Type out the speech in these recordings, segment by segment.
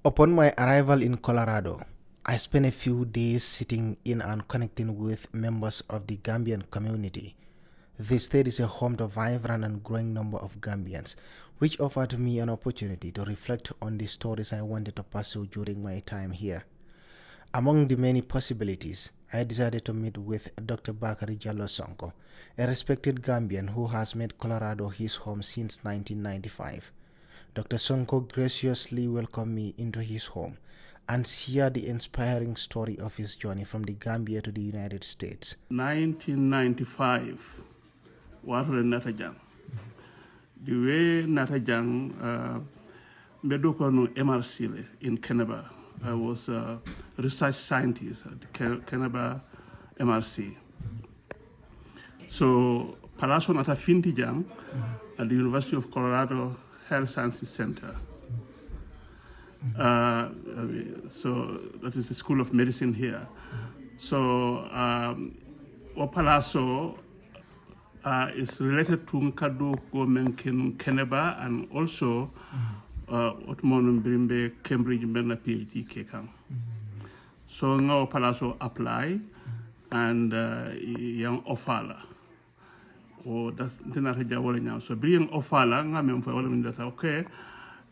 Upon my arrival in Colorado, I spent a few days sitting in and connecting with members of the Gambian community. This state is a home to a vibrant and growing number of Gambians, which offered me an opportunity to reflect on the stories I wanted to pursue during my time here. Among the many possibilities, I decided to meet with Dr. Bakary Jallow Sonko, a respected Gambian who has made Colorado his home since 1995. Dr. Sonko graciously welcomed me into his home and shared the inspiring story of his journey from the Gambia to the United States. 1995, what was Natajang? The way Natajang, Medokano MRC in Canada, I was a research scientist at the Canada MRC. So, Palaso Nata Fintijang at the University of Colorado Health Sciences Center. So that is the School of Medicine here. So Opalaso is related to Nkadu Gomenkin Keneba and also Otmonum Brimbe Cambridge Mena PhD Kekang. So now Opalaso apply and young Ofala. Or that's the so being Ofala, okay.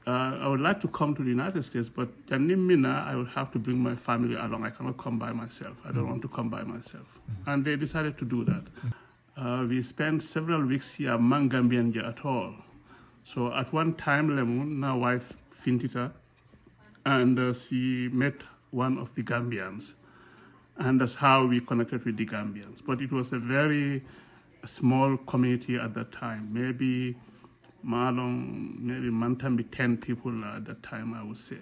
I would like to come to the United States, but Janimina, I would have to bring my family along. I cannot come by myself. I don't want to come by myself. And they decided to do that. We spent several weeks here, among Gambian at all. So at one time, Lemun, my wife, Fintita, and she met one of the Gambians. And that's how we connected with the Gambians. But it was a very small community at that time, maybe Mantambi 10 people at that time, I would say.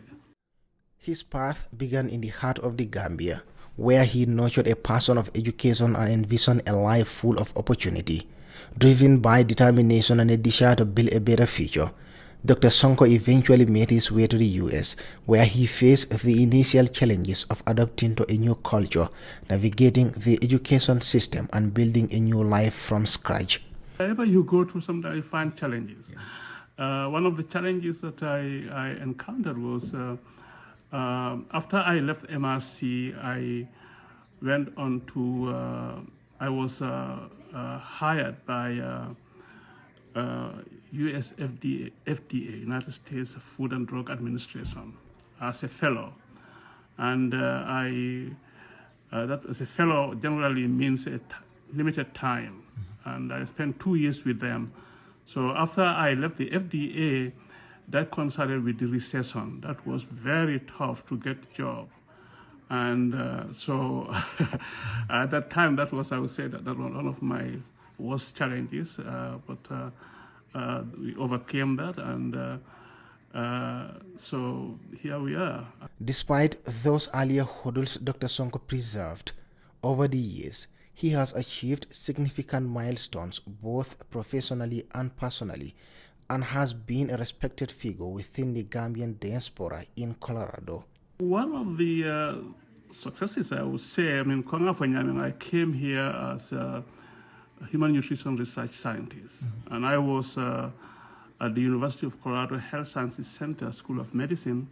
His path began in the heart of the Gambia, where he nurtured a passion of education and envisioned a life full of opportunity. Driven by determination and a desire to build a better future, Dr. Sonko eventually made his way to the US, where he faced the initial challenges of adapting to a new culture, navigating the education system, and building a new life from scratch. Whenever you go through sometimes you find challenges. One of the challenges that I encountered was after I left MRC, I went on to, I was hired by US FDA, United States Food and Drug Administration, as a fellow. And that as a fellow generally means a limited time. And I spent 2 years with them. So after I left the FDA, that coincided with the recession. That was very tough to get a job. And so at that time, that was, I would say, that was one of my worst challenges. But we overcame that, and so here we are. Despite those earlier hurdles Dr. Sonko preserved, over the years, he has achieved significant milestones both professionally and personally, and has been a respected figure within the Gambian diaspora in Colorado. One of the successes, I would say, I came here as a human nutrition research scientist, and I was at the University of Colorado Health Sciences Center School of Medicine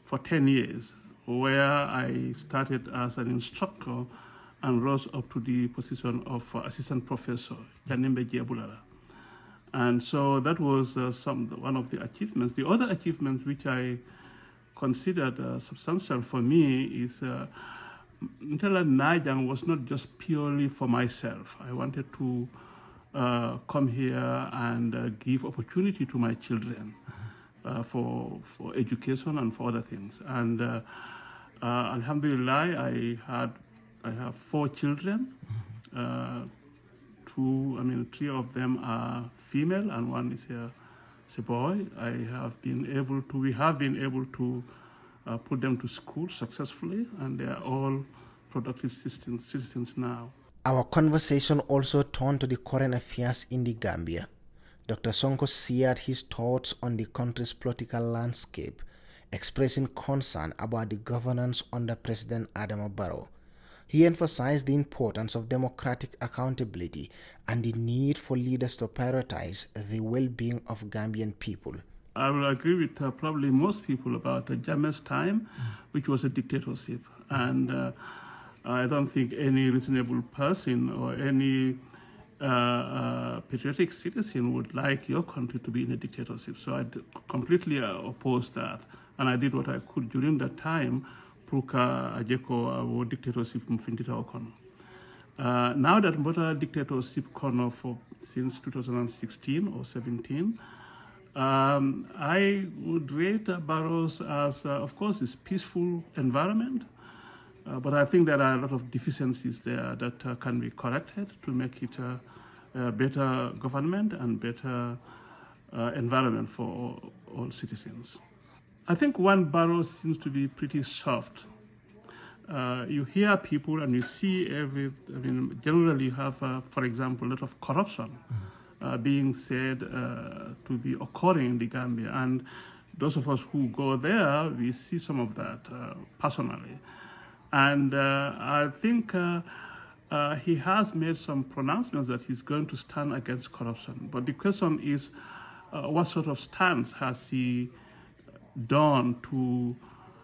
for 10 years, where I started as an instructor and rose up to the position of assistant professor, Janimbe Jebulala. And so that was one of the achievements. The other achievement which I considered substantial for me is Ntela Najang was not just purely for myself. I wanted to come here and give opportunity to my children for education and for other things. And Alhamdulillah, I have 4 children. 3 of them are female and 1 is a boy. We have been able to put them to school successfully, and they are all productive citizens now. Our conversation also turned to the current affairs in the Gambia. Dr. Sonko shared his thoughts on the country's political landscape, expressing concern about the governance under President Adama Barrow. He emphasized the importance of democratic accountability and the need for leaders to prioritize the well-being of Gambian people. I will agree with probably most people about Jammeh's time, which was a dictatorship. And I don't think any reasonable person or any patriotic citizen would like your country to be in a dictatorship. So I completely oppose that. And I did what I could during that time, Pruka Ajeko dictatorship mfindita okono. Now that Mbota dictatorship kono for since 2016 or 17, I would rate Barrows as, of course, this peaceful environment, but I think there are a lot of deficiencies there that can be corrected to make it a better government and better environment for all citizens. I think one Barrows seems to be pretty soft. You hear people and you see generally you have, for example, a lot of corruption being said to be occurring in the Gambia. And those of us who go there, we see some of that personally. And I think he has made some pronouncements that he's going to stand against corruption. But the question is, what sort of stance has he done to,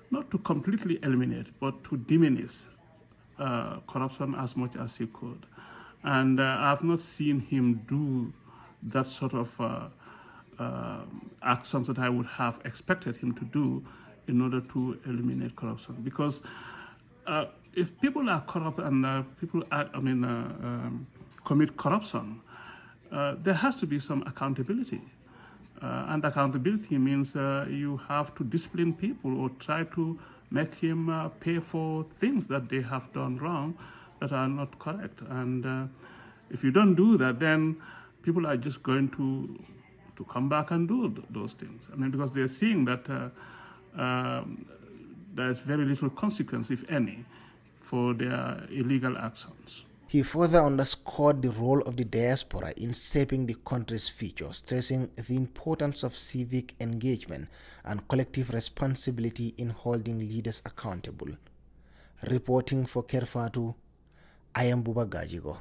not to completely eliminate, but to diminish corruption as much as he could? And I've not seen him do that sort of actions that I would have expected him to do in order to eliminate corruption. Because if people are corrupt and people commit corruption, there has to be some accountability. And accountability means you have to discipline people or try to make him pay for things that they have done wrong that are not correct. And if you don't do that, then people are just going to come back and do those things. I mean, because they're seeing that there's very little consequence, if any, for their illegal actions. He further underscored the role of the diaspora in shaping the country's future, stressing the importance of civic engagement and collective responsibility in holding leaders accountable. Reporting for Kerfatu, I am Buba Gajigo.